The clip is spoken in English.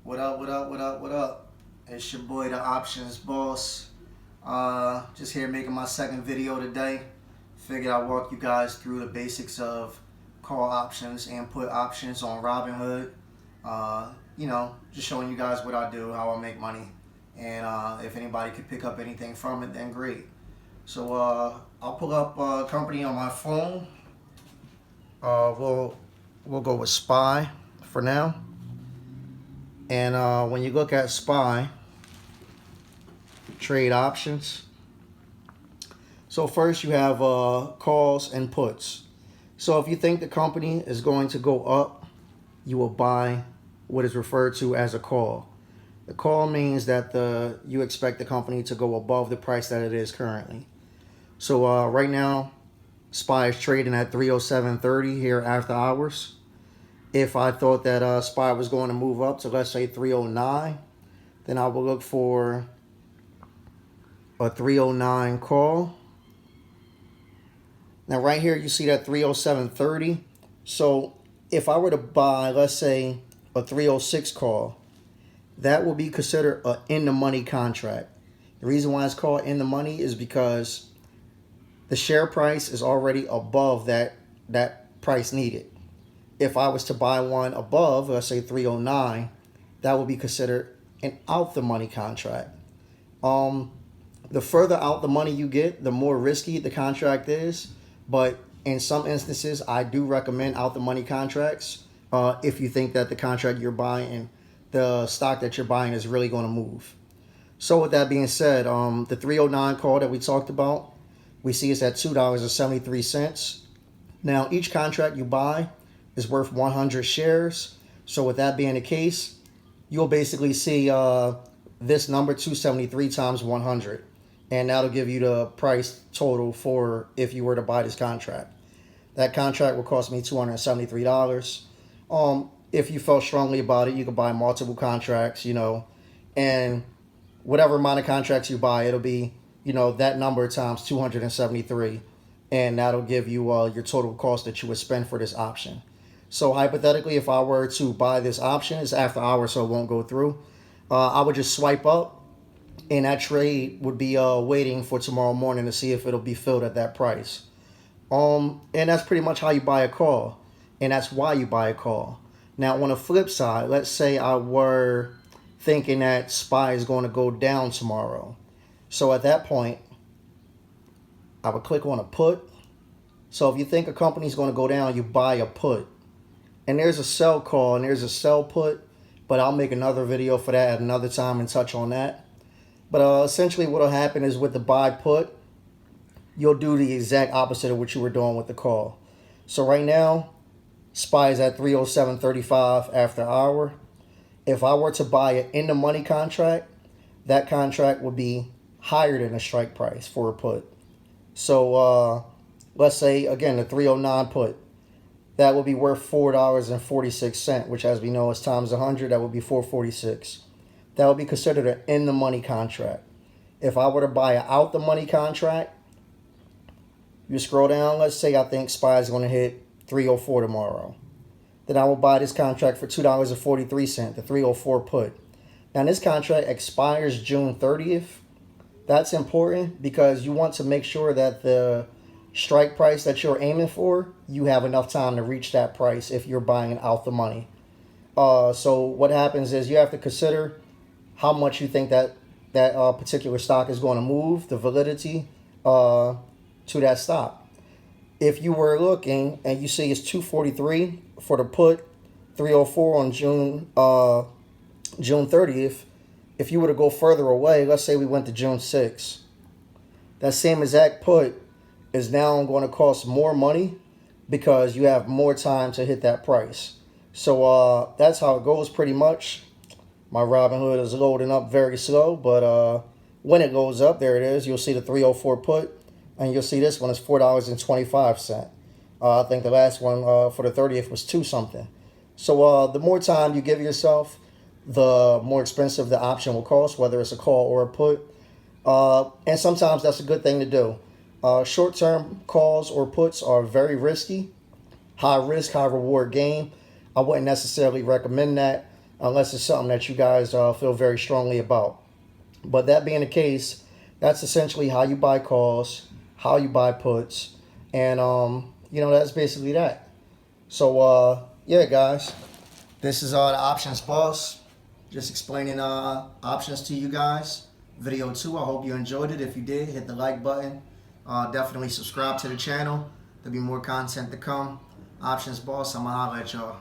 What up, what up, what up, what up? It's your boy, the Options Boss. Just here making my second video today. Figured I'd walk you guys through the basics of call options and put options on Robinhood. Just showing you guys what I do, how I make money. And if anybody could pick up anything from it, then great. So I'll pull up a company on my phone. We'll go with SPY for now. And when you look at SPY, trade options. So first you have calls and puts. So if you think the company is going to go up, you will buy what is referred to as a call. The call means that you expect the company to go above the price that it is currently. So right now, SPY is trading at 307.30 here after hours. If I thought that SPY was going to move up to, let's say, 309, then I will look for a 309 call. Now right here you see that 307.30. So if I were to buy, let's say, a 306 call, that will be considered an in the money contract. The reason why it's called in the money is because the share price is already above that price needed. If I was to buy one above, let's say 309, that would be considered an out the money contract. The further out the money you get, the more risky the contract is. But in some instances, I do recommend out the money contracts if you think that the contract you're buying, the stock that you're buying is really going to move. So with that being said, the 309 call that we talked about, we see it's at $2.73. Now, each contract you buy is worth 100 shares. So with that being the case, you'll basically see this number 273 times 100. And that'll give you the price total for if you were to buy this contract. That contract will cost me $273. If you felt strongly about it, you could buy multiple contracts, and whatever amount of contracts you buy, it'll be, that number times 273. And that'll give you your total cost that you would spend for this option. So hypothetically, if I were to buy this option, it's after hours, so it won't go through. I would just swipe up, and that trade would be waiting for tomorrow morning to see if it'll be filled at that price. And that's pretty much how you buy a call, and that's why you buy a call. Now, on the flip side, let's say I were thinking that SPY is going to go down tomorrow. So at that point, I would click on a put. So if you think a company is going to go down, you buy a put. And there's a sell call and there's a sell put, but I'll make another video for that at another time and touch on that. But essentially what will happen is with the buy put, you'll do the exact opposite of what you were doing with the call. So right now, SPY is at 307.35 after hour. If I were to buy it in the money contract, that contract would be higher than the strike price for a put. So let's say, again, the 309 put, that would be worth $4.46, which as we know is times 100, that would be $4.46. That would be considered an in the money contract. If I were to buy an out the money contract, you scroll down, let's say I think SPY is going to hit 304 tomorrow. Then I will buy this contract for $2.43, the 304 put. Now this contract expires June 30th. That's important because you want to make sure that the strike price that you're aiming for, you have enough time to reach that price if you're buying out the money. So what happens is you have to consider how much you think that particular stock is going to move, the validity to that stock. If you were looking and you see it's 243 for the put, 304 on June 30th, if you were to go further away, let's say we went to June 6th, that same exact put is now going to cost more money because you have more time to hit that price. So that's how it goes pretty much. My Robinhood is loading up very slow, but when it goes up, there it is. You'll see the 304 put, and you'll see this one is $4.25. I think the last one for the 30th was 2 something. So the more time you give yourself, the more expensive the option will cost, whether it's a call or a put. And sometimes that's a good thing to do. Short-term calls or puts are very risky, high risk, high reward game. I wouldn't necessarily recommend that. unless it's something that you guys feel very strongly about. But that being the case, that's essentially how you buy calls, how you buy puts, and that's basically that. So yeah, guys, this is the Options Boss, just explaining options to you guys. Video 2. I hope you enjoyed it. If you did, hit the like button. Definitely subscribe to the channel. There'll be more content to come. Options Boss, I'm gonna holler at y'all.